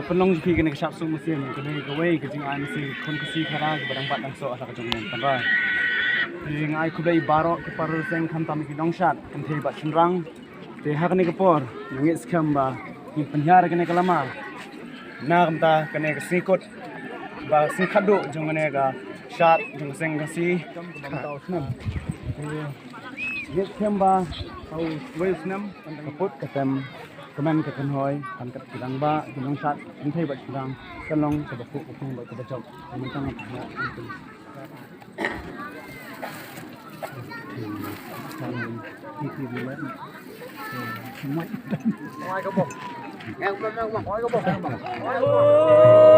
Penong jiki kena kesap sung mesin kena kawai kejing ai mesin kon kesi khara ke barang batang so asa kejong men tanrai jing ai kudai barok ke paru seng kham tam ki dong Shad kan thei bat chinrang te ha kene kapor ngis kham ba ni penhyar kene kalama na kamta kene kesikot ba si khadu jong kene ga Shad jong Seng Khasi tau snam ngis kham ba au wei snam kaput katem kemen ke kenhoi kan kat kidang ba kidang Shad enthai bat kidang kalong ke bakuk bakung ba ke bacok mentang apa itu ini bulan semua Ngoài cái bột, em có ngoài cái bột, ngoài cái bột.